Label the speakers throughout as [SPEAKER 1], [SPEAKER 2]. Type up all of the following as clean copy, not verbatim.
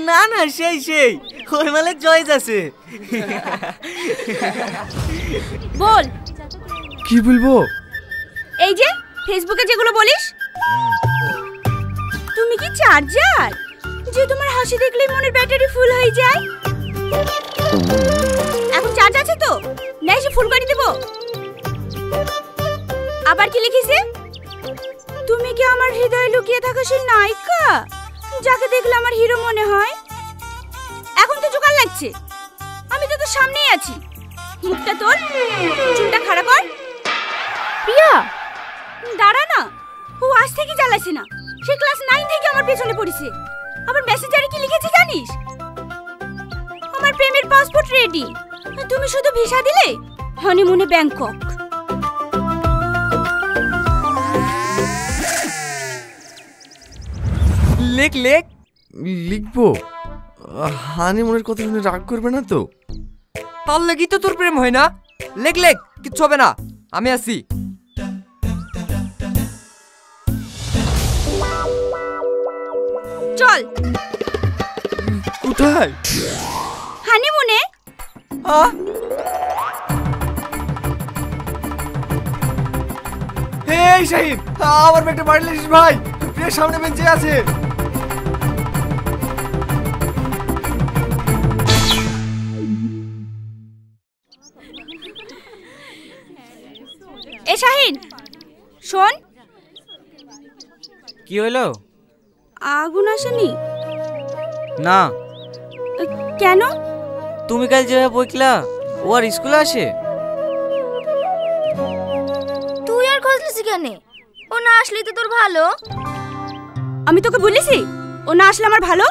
[SPEAKER 1] না না, সেই সেই ওর মালে চয়েস আছে।
[SPEAKER 2] বল।
[SPEAKER 3] কি বলবো?
[SPEAKER 2] এই যে ফেসবুকে যেগুলো বলিস। তুমি কি চার্জার যে তোমার হাসি দেখলেই মনের ব্যাটারি ফুল হয়ে যায়? এখন চার্জ আছে তো, না এসে ফুল করে দেব। আবার কি লিখিছে? তুমি কি আমার হৃদয়ে লুকিয়ে থাকা সেই নায়িকা যাকে দেখলে আমার হিরো মনে হয়? এখন তো জোগাড় লাগছে, আমি তো তোর সামনেই আছি। মুখটা তোর, চুলটা খাড়া কর। প্রিয়া দাঁড়া না, ও আজ থেকে জ্বালাছে না, সে ক্লাস 9 থেকে আমার পেছনে পড়েছে। আবার মেসেঞ্জারে কি লিখেছে জানিস? আমার প্রেমের পাসপোর্ট রেডি, তুমি শুধু ভিসা দিলে হানিমুনে ব্যাংকক।
[SPEAKER 3] লেখ লেখ। লিখবো? হানিমুনের কথা শুনে রাগ করবে না তো?
[SPEAKER 4] তার লাগি তো তোর প্রেম হয় না। লেখ লেখ, কিচ্ছু হবে না, আমি আছি।
[SPEAKER 2] চল।
[SPEAKER 3] কোথায়?
[SPEAKER 2] হানিমুনে।
[SPEAKER 3] এই সাহিব, আমার ব্যাগটা বাড়ি লিস ভাই, প্রিয়ার সামনে বেঞ্চে আছে।
[SPEAKER 2] এ শাহিন শোন।
[SPEAKER 1] কি হলো?
[SPEAKER 2] আগুন আসেনি?
[SPEAKER 1] না।
[SPEAKER 2] কেন?
[SPEAKER 1] তুমি কাল যেভাবে বইকলা ও আর স্কুলে আসে?
[SPEAKER 2] তুই আর খোঁজলিস কেন? ও না আসলে তো তোর ভালো। আমি তোকে বলেছি ও না আসলে আমার ভালো?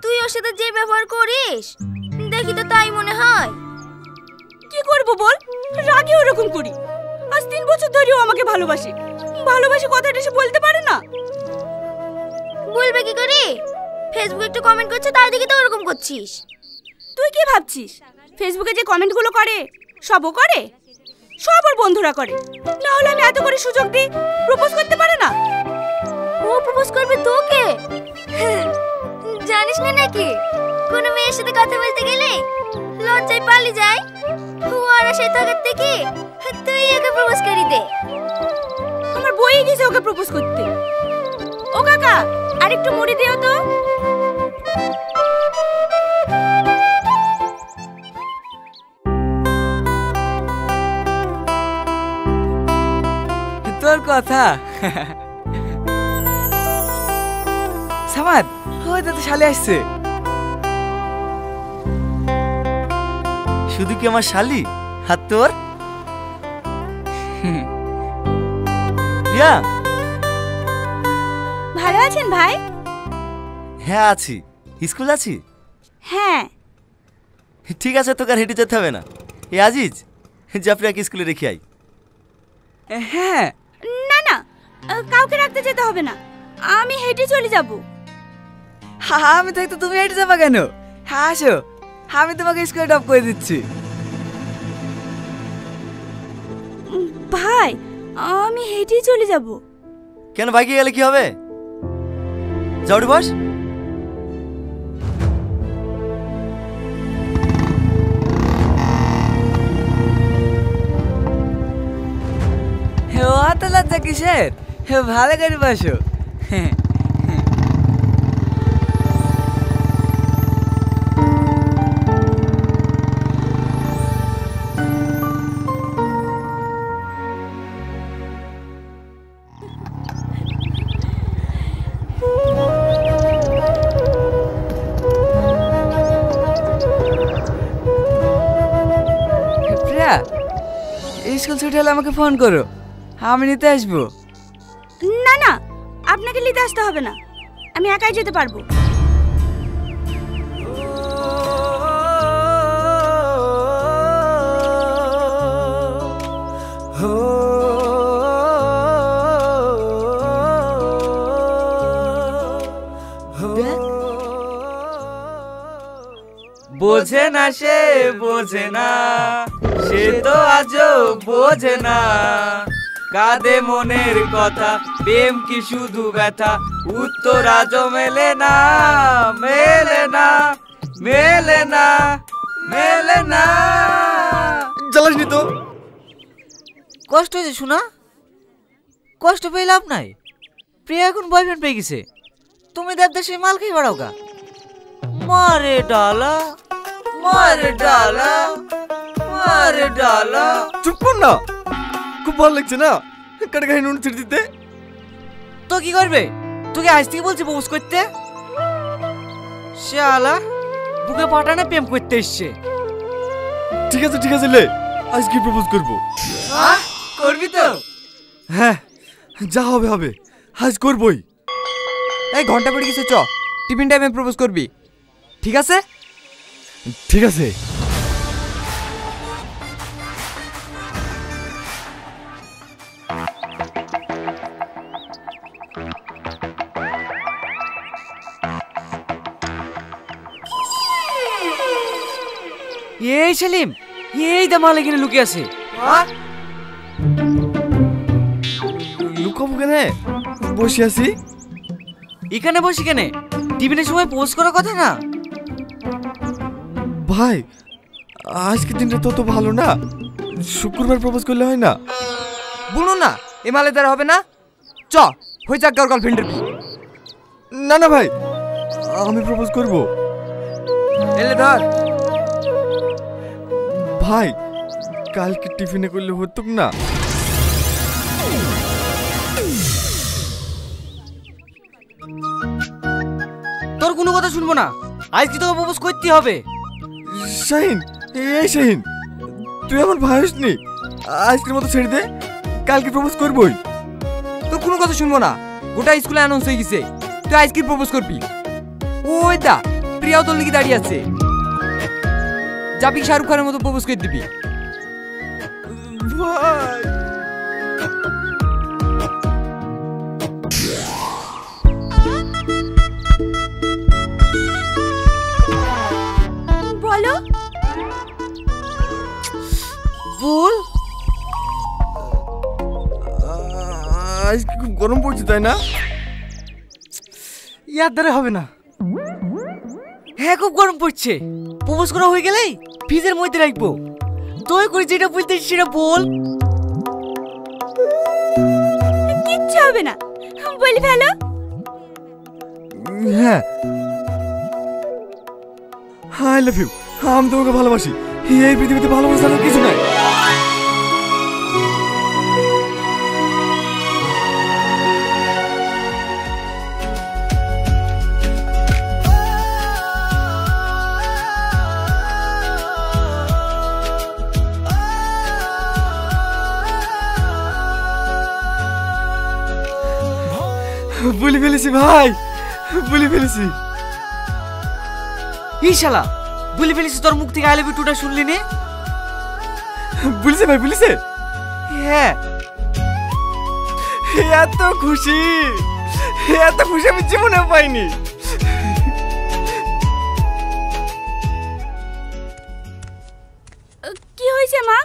[SPEAKER 2] তুই ওর সাথে যে ব্যবহার করিস দেখি তো তাই মনে হয়। কি করব বল, রাগে ওরকম করি। আজ 3 বছর ধরে ও আমাকে ভালোবাসে, ভালোবাসে কথাটা সে বলতে পারে না। বলবে কি করে? ফেসবুকে একটু কমেন্ট করছে তাই দেখি তো ওরকম করছিস। তুই কি ভাবছিস ফেসবুকে যে কমেন্টগুলো করে সবও করে? সব ওর বন্ধুরা করে, না হলে আমি এত করে সুযোগ দিই প্রপোজ করতে পারে না। ও প্রপোজ করবে তোকে? জানিস না নাকি কোন মেয়ের সাথে কথা বলতে গেলে লজ্জায় পালিয়ে যায়। ও আর আশায় থাকার থেকে তুই ওকে প্রপোজ করি দে। আমার বই গেছে ওকে প্রপোজ করতে। ও কাকা আরেকটু মুড়ি দিও তো।
[SPEAKER 1] তোর কথা সামাদ, হয়তো তো শালি আসছে। শুধু কি আমার শালি, হাত তোর? রিয়া,
[SPEAKER 2] ভালো আছেন ভাই?
[SPEAKER 1] হ্যাঁ আছি। স্কুল আছি?
[SPEAKER 2] হ্যাঁ।
[SPEAKER 1] ঠিক আছে, তোকে আর হেঁটে যেতে হবে না। এ আজিজ, যা প্রিয়াকে স্কুলে রেখে আই।
[SPEAKER 4] হ্যাঁ।
[SPEAKER 2] না না, কাউকে রাখতে যেতে হবে না, আমি হেঁটে চলে যাব।
[SPEAKER 4] আমি থাকতে তুমি হেঁটে যাবা কেন? হ্যাঁ আসো, আমি তোমাকে স্কুলে ড্রপ করে দিচ্ছি।
[SPEAKER 2] ভাই আমি হেঁটেই চলে যাব।
[SPEAKER 1] কেন, বাইকে গেলে কি হবে? যাওড়ি বস।
[SPEAKER 4] অত লজ্জা কিসের? ভালো করে বসো। প্রিয়া, স্কুল ছুটি হলে আমাকে ফোন করো, আমি নিতে আসবো।
[SPEAKER 2] না না, আপনাকে নিতে আসতে হবে না, আমি একাই যেতে পারবো।
[SPEAKER 1] বোঝে না সে, বোঝে না সে, তো আজও বোঝে না। কাঁদে মনের কথা, প্রেম কি শুধু ব্যথা, উত্তর আজও মেলে না, মেলে না মেলে না মেলে না।
[SPEAKER 3] জ্বালাসনি তো।
[SPEAKER 1] কষ্ট হয়েছে শোনা, কষ্ট পেয়ে লাভ নাই। প্রিয়া এখন বয়ফ্রেন্ড পেয়ে গেছে, তুমি দেবদাসে মাল খেয়ে বেড়াও গা। মারে ডালা মারে ডালা মারে ডালা।
[SPEAKER 3] চুপ কর না, খুব ভালো লাগছে না কাটে গায়ে নুন ছিড়ে দিতে।
[SPEAKER 1] তো কি করবে, তোকে আজ থেকে বলছি প্রপোজ করতে। শালা বুকে পাঠানে প্রেম করতে এসছে।
[SPEAKER 3] ঠিক আছে লে, আজকে প্রপোজ করবো।
[SPEAKER 1] করবি তো?
[SPEAKER 3] হ্যাঁ, যা হবে হবে, আজ করবই।
[SPEAKER 4] এই ঘন্টা পড়ে গেছে, চ টিফিন টাইমে প্রপোজ করবি, ঠিক আছে?
[SPEAKER 3] ঠিক আছে।
[SPEAKER 1] এই সেলিম, এই দা মাল এখানে লুকিয়ে আছে।
[SPEAKER 3] লুকাবো কেন, বসে আছি।
[SPEAKER 1] এখানে বসি কেন? টিফিনের সময় পোস্ট করার কথা না?
[SPEAKER 3] ভাই আজকের দিনটা তত ভালো না, শুক্রবার প্রপোজ করলে হয় না?
[SPEAKER 4] বলুন না, এ মালের দ্বারা হবে না। চ হয়ে যাক গার্লফ্রেন্ডের বিয়ে।
[SPEAKER 3] না না ভাই, আমি প্রপোজ করব।
[SPEAKER 4] এলে ধর।
[SPEAKER 3] ভাই কালকে টিফিনে করলে হতো না?
[SPEAKER 1] তোর কোনো কথা শুনবো না, আজকে তোকে প্রপোজ করতে হবে।
[SPEAKER 3] শাহিন, এই শাহিন, তুই আমার ভাই হসনি, আজকের মতো ছেড়ে দে, কালকে প্রপোজ করবই।
[SPEAKER 4] তোর কোনো কথা শুনবো না, গোটা স্কুলে অ্যানাউন্স হয়ে গেছে তুই আজকে প্রপোজ করবি। ওই দা প্রিয়াও তোর লিখে দাঁড়িয়ে আছে, যাবি শাহরুখ খানের মতো প্রপোজ করে দিবি।
[SPEAKER 3] ভাই
[SPEAKER 2] বলো।
[SPEAKER 1] বল।
[SPEAKER 3] আজকে খুব গরম পড়ছে তাই না?
[SPEAKER 1] ইয়ার দ্বারা হবে না। হ্যাঁ খুব গরম পড়ছে, প্রপোজ করা হয়ে গেলেই ফ্রিজের মধ্যে রাখবো। দয়া করে যেটা বলতে সেটা বল।
[SPEAKER 2] কিচ্ছু হবে না, বলি ফেলো।
[SPEAKER 3] হ্যাঁ, আই লাভ ইউ, আমি তোমাকে ভালোবাসি, এই পৃথিবীতে ভালোবাসা আর কিছু নাই। বলে ফেলেছি ভাই, বলে ফেলেছি।
[SPEAKER 1] এই শালা বলে ফেলিস, তোর মুখ থেকে আই লাভ ইউ টুটা শুনলি নে?
[SPEAKER 3] বলেছে ভাই, বলেছে।
[SPEAKER 1] হ্যাঁ।
[SPEAKER 3] এত খুশি, এত খুশি আমি জীবনে পাইনি।
[SPEAKER 2] কি হয়েছে মা,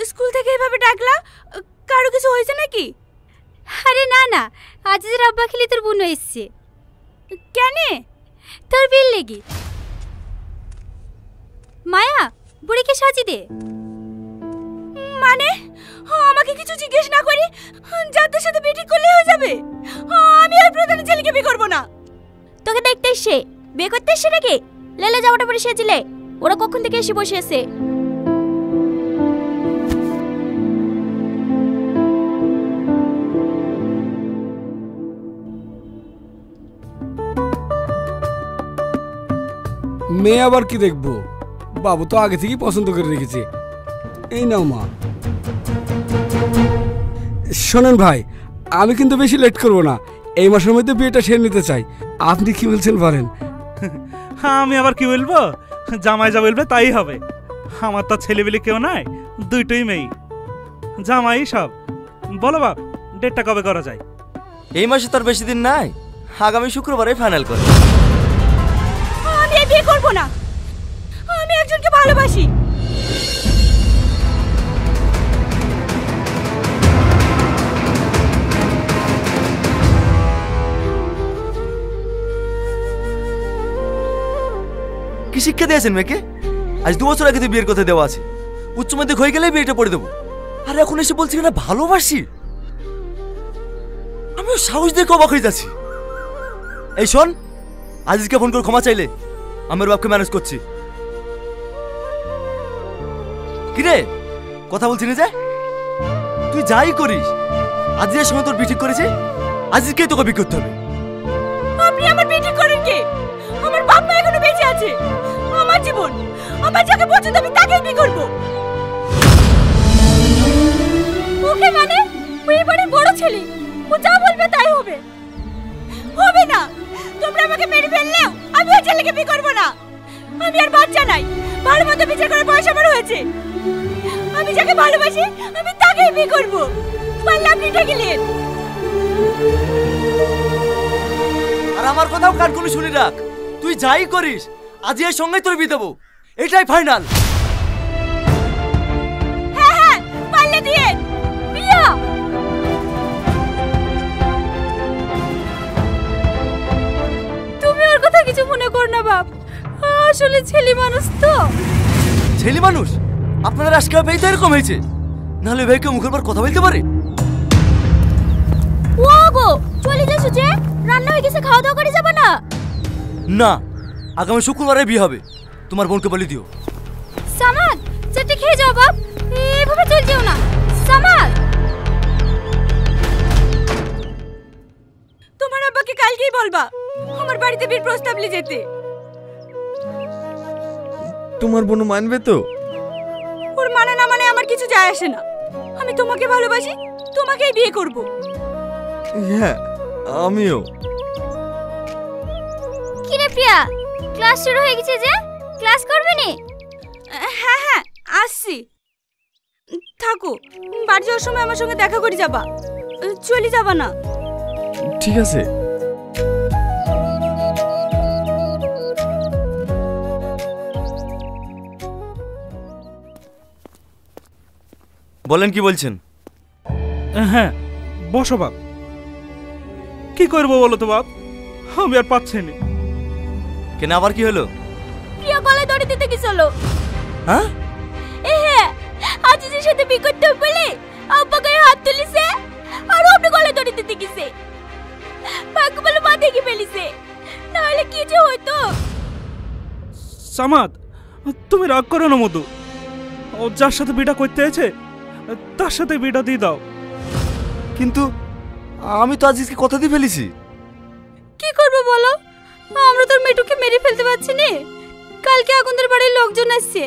[SPEAKER 2] স্কুল থেকে এভাবে ডাকলা? কারো কিছু হয়েছে নাকি? আরে না না, আজিজের আব্বা খেলি তোর বোন এসছে। কেন? তোর বিল লেগে। মায়া বুড়িকে সাজি দে। মানে আমাকে কিছু জিজ্ঞেস না করি যাদের সাথে বিয়ে করলে হয়ে যাবে? আমি আর প্রধানের ছেলেকে বিয়ে করব না। তোকে দেখতে এসে বিয়ে করতে এসে নাকি? লেলে জামাটা পরে সেজিলে, ওরা কখন থেকে এসে বসে আছে।
[SPEAKER 5] মেয়ে আবার কি দেখবো, বাবু তো আগে থেকেই পছন্দ করে রেখেছে। এই নাও মা। শোনেন ভাই, আমি কিন্তু বেশি লেট করব না, এই মাসের মধ্যে বিয়েটা সেরে নিতে চাই। আপনি কি বলছেন বলেন?
[SPEAKER 6] আমি আবার কি বলবো, জামাই যা বলবে তাই হবে। আমার তো ছেলেবেলে কেউ নাই, দুইটাই মেয়ে, জামাই সব। বলো বাপ, ডেটটা কবে করা যায়?
[SPEAKER 7] এই মাসে তোর বেশি দিন নাই, আগামী শুক্রবারে ফাইনাল করে।
[SPEAKER 2] আমি বিয়ে করব না, আমি একজনকে ভালোবাসি।
[SPEAKER 7] কি শিক্ষা দিয়েছেন মেয়েকে? আজ 2 বছর আগে তো বিয়ের কথা দেওয়া আছে, উচ্চ মাধ্যমিক হয়ে গেলেই বিয়েটা পড়ে দেবো, আর এখন এসে বলছি না ভালোবাসি। আমিও সাহস দেখে অবাক হয়ে যাচ্ছি। এই শোন, আজিজকে ফোন করে ক্ষমা চাইলে আমার বাপকে ম্যানেজ করছি। কিরে কথা বলছি না যে? তুই যাই করিস, আজিজের সঙ্গে তোর বিয়ে ঠিক করেছে, আজিজকেই তোকে বিয়ে করতে হবে।
[SPEAKER 2] আপনি আমার বিয়ে ঠিক করেন কি? আমার বাপ মা এখনো বেঁচে আছে, আমার জীবন, আমার যাকে পছন্দ আমি তাকেই বিয়ে করব। ওকে মানে ওই বাড়ির বড় ছেলে, ও যা বলবে তাই হবে। হবে না, তোমরা আমাকে মেরে ফেললেও আমি ওই ছেলেকে বিয়ে করব না। আমি আর বাচ্চা নাই, ভালো মতো বিচার করার বয়স আমার হয়েছে। আমি যাকে ভালোবাসি আমি তাকেই বিয়ে করব। পারলে আপনি ঠেকিলেন।
[SPEAKER 7] আর আমার কথাও কান খুলে শুনে রাখ, তুই যাই করিস আজিজের সঙ্গে তোর বিয়ে দেবো, এটাই ফাইনাল।
[SPEAKER 2] হ্যাঁ হ্যাঁ, পারলে দিয়ে বিয়া। তুমি ওর কথা কিছু মনে কর না বাপ, আসলে ছেলে মানুষ তো।
[SPEAKER 7] ছেলে মানুষ? আপনাদের আজকে ভাই তো এরকম হয়েছে, নাহলে ভাইকে মুখের পর কথা বলতে পারে?
[SPEAKER 2] ও গো চলে যাচ্ছ যে? রান্না হয়ে গেছে, খাওয়া দাওয়া করে যাবে না?
[SPEAKER 7] না, আগামী শুক্রবারে বিয়ে হবে, তোমার বোনকে বলে দিও।
[SPEAKER 2] সামাদ চেটে খেয়ে যাও বাপ, এভাবে চল যেও না। সামাদ, তোমার আব্বাকে কালকেই বলবা আমার বাড়িতে বিয়ের প্রস্তাব নিয়ে যেতে।
[SPEAKER 3] তোমার বোন মানবে তো?
[SPEAKER 2] ওর মানে না মানে আমার কিছু যায় আসে না, আমি তোমাকে ভালোবাসি, তোমাকেই বিয়ে করব।
[SPEAKER 3] হ্যাঁ আমিও।
[SPEAKER 2] কি রে প্রিয়া, ক্লাস শুরু হয়ে গেছে যে, ক্লাস করবে নি? হ্যাঁ হ্যাঁ আসছি। থাকো, বাড়ি যাওয়ার সময় আমার সঙ্গে দেখা করে যাবা, চলে যাবা না।
[SPEAKER 3] ঠিক আছে।
[SPEAKER 7] বলেন কি বলছেন?
[SPEAKER 6] হ্যাঁ বসো বাপ। কি করবো বলো তো বাপ, আমি আর পাচ্ছি না।
[SPEAKER 7] কেন আবার কি হলো?
[SPEAKER 2] প্রিয়া গলায় দড়ি দিতে গেছিল।
[SPEAKER 7] হ্যাঁ?
[SPEAKER 2] হ্যাঁ, আজিজের সাথে বিয়ে করতে হবে বলে আব্বা গায়ে হাত তুলিছে, আর ওপরে গলায় দড়ি দিতে গেছে। ভাগ্য বলে মা দেখে ফেলিছে, নাহলে কি যে হইতো।
[SPEAKER 6] সামাদ তুমি রাগ করো না মধু, ও যার সাথে বিটা করতে আছে তার সাথে বিটা দিয়ে দাও।
[SPEAKER 7] কিন্তু আমি তো আজিজকে কথা দিয়ে ফেলেছি।
[SPEAKER 2] কি করব বলো, আমরা তোর মেটুকে মেরে ফেলতে পারছি না। কালকে আগুনদের বাড়ির লোকজন আসছে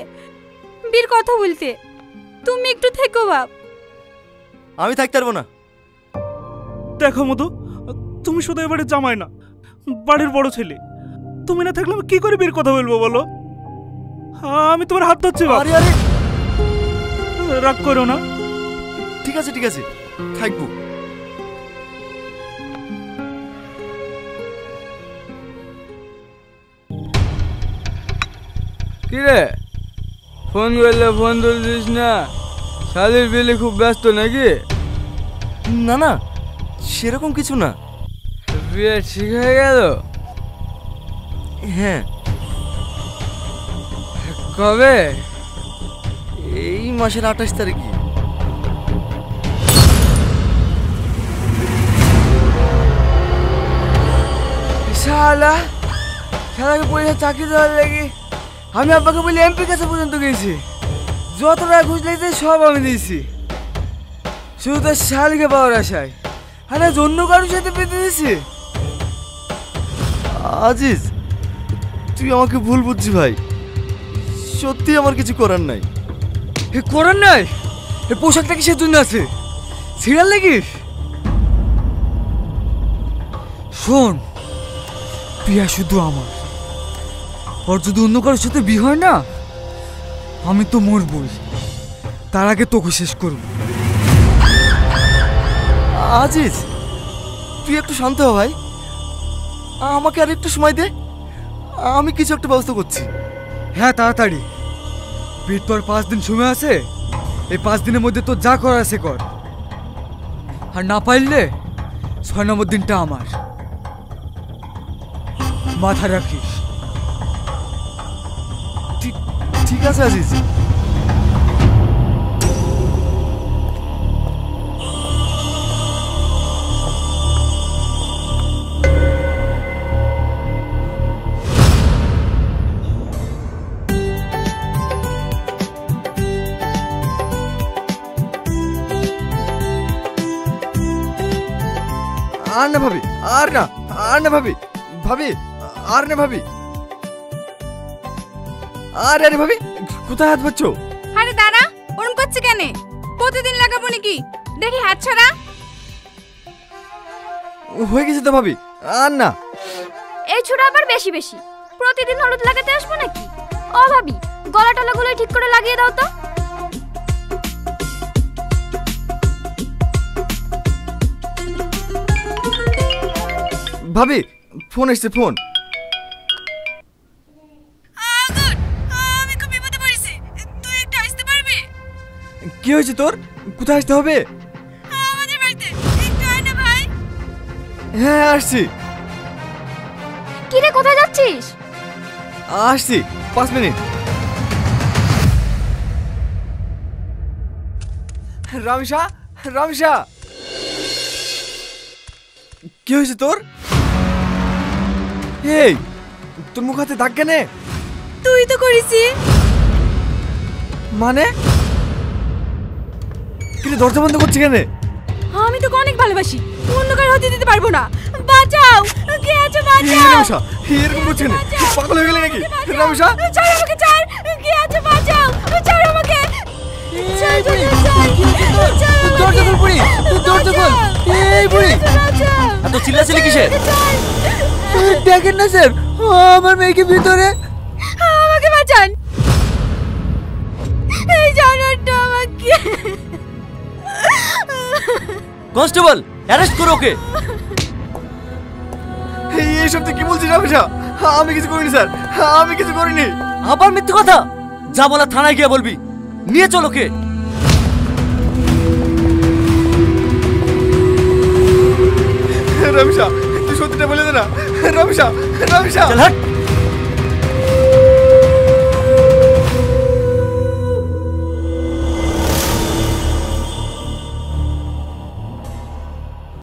[SPEAKER 2] বীর কথা বলতে, তুমি একটু থেকো বাপ।
[SPEAKER 7] আমি থাকতে পারবো না।
[SPEAKER 6] দেখো মধু, তুমি শুধু এবারে জামাই না, বাড়ির বড় ছেলে, তুমি না থাকলে আমি কি করে বীর কথা বলবো বলো? আমি তোমার হাত ধরছি বাপ।
[SPEAKER 7] আরে আরে
[SPEAKER 6] রাগ করো না।
[SPEAKER 7] ঠিক আছে ঠিক আছে, থাকবো।
[SPEAKER 3] কিরে ফোন করলে ফোন তুলছিস না? শালির বিলে খুব ব্যস্ত নাকি?
[SPEAKER 7] না না, সেরকম কিছু না।
[SPEAKER 3] বিয়ে ঠিক হয়ে গেল?
[SPEAKER 7] হ্যাঁ।
[SPEAKER 3] কবে?
[SPEAKER 7] এই মাসের 28 তারিখে।
[SPEAKER 3] শালা শালাকে পয়সা চাকরি দেওয়ার লাগি আমি আব্বাকে বলি এমপি কাছে পর্যন্ত গেছি, যত টাকা ঘুষ লেগেছে সব আমি দিয়েছি, শুধু তার শালকে পাওয়ার আশায়। আর আজ অন্য কারোর সাথে পেতে দিছি।
[SPEAKER 7] আজিজ তুই আমাকে ভুল বুঝছি ভাই, সত্যি আমার কিছু করার নাই।
[SPEAKER 3] এ করার নাই? এ পোশাকটা কিসের জন্য আছে? সিরিয়াল লাগিস? শোন, প্রিয়া শুধু আমার, ওর যদি অন্য কারোর সাথে বিয়ে হয় না আমি তো মরবই, তার আগে তোকে শেষ করব।
[SPEAKER 7] আজিজ তুই একটু শান্ত হ ভাই, আমাকে আর একটু সময় দে, আমি কিছু একটা ব্যবস্থা করছি।
[SPEAKER 3] হ্যাঁ তাড়াতাড়ি, বিয়ের পর 5 দিন সময় আছে, এই 5 দিনের মধ্যে তোর যা করার আছে কর, আর না পারলে 6 নম্বর দিনটা আমার। মাথা রাখিস।
[SPEAKER 7] ঠিক আছে আজিজ। আর না ভাবি, আর না, আর না ভাবি, ভাবি আর না ভাবি, আরে আরে ভাবি কোথায় হাত পাচ্ছ?
[SPEAKER 2] আরে দাঁড়া, ওরম করছে কেন? প্রতিদিন লাগাবো নাকি? দেখি হাত ছাড়া।
[SPEAKER 7] হয়ে গেছে তো ভাবি, আর না।
[SPEAKER 2] এই ছোড়া আবার বেশি বেশি প্রতিদিন হলুদ লাগাতে আসবো নাকি? ও ভাবি, গলা টলাগুলো ঠিক করে লাগিয়ে দাও তো।
[SPEAKER 7] ভাবি ফোন এসছে, ফোন।
[SPEAKER 2] আমি খুব বিপদে পড়েছি, তুই একটু আসতে পারবি?
[SPEAKER 7] কি হয়েছে তোর? কোথায় আসতে হবে?
[SPEAKER 2] আমাদের বাড়িতে একটু আয় না ভাই।
[SPEAKER 7] হ্যাঁ আসছি।
[SPEAKER 2] কি রে, কোথায় যাচ্ছিস?
[SPEAKER 7] আসছি, 5 মিনিট। রামসা, রামসা, কি হয়েছে তোর? এই তোর মুখ হাতে দাগ কেনে?
[SPEAKER 2] তুই তো করিসি।
[SPEAKER 7] মানে কি রে, দরজা বন্ধ করছিস কেন?
[SPEAKER 2] আমি তোকে অনেক ভালোবাসি, অন্ধকার হতে দিতে পারবো না। বাঁচাও, কে আছে বাঁচাও।
[SPEAKER 7] রামসা এরকম করছিস কেন? পাগল হয়ে গেলে নাকি? রামসা
[SPEAKER 2] ছাড় আমাকে, ছাড়, কে আছে বাঁচাও, ছাড় আমাকে। ছাড়, ছাড়, ছাড়,
[SPEAKER 3] দরজা খোল বুড়ি, দরজা খোল। এই বুড়ি,
[SPEAKER 7] এত চিল্লাচিল্লি কিসের?
[SPEAKER 3] দেখেন না স্যার, আমার মেয়েকে ভিতরে।
[SPEAKER 2] আমাকে বাঁচান, এই জানোয়ারটা আমাকে।
[SPEAKER 7] কনস্টেবল অ্যারেস্ট করো ওকে। এই সব তুই কি বলছিস রামসা? আমি কিছু করিনি স্যার, আমি কিছু করিনি। আবার মিথ্যে কথা? যা বলা থানায় গিয়ে বলবি। নিয়ে চল ওকে। রামসা তুই সত্যিটা বলে দে না। রামসা, রামসা। চল হাট।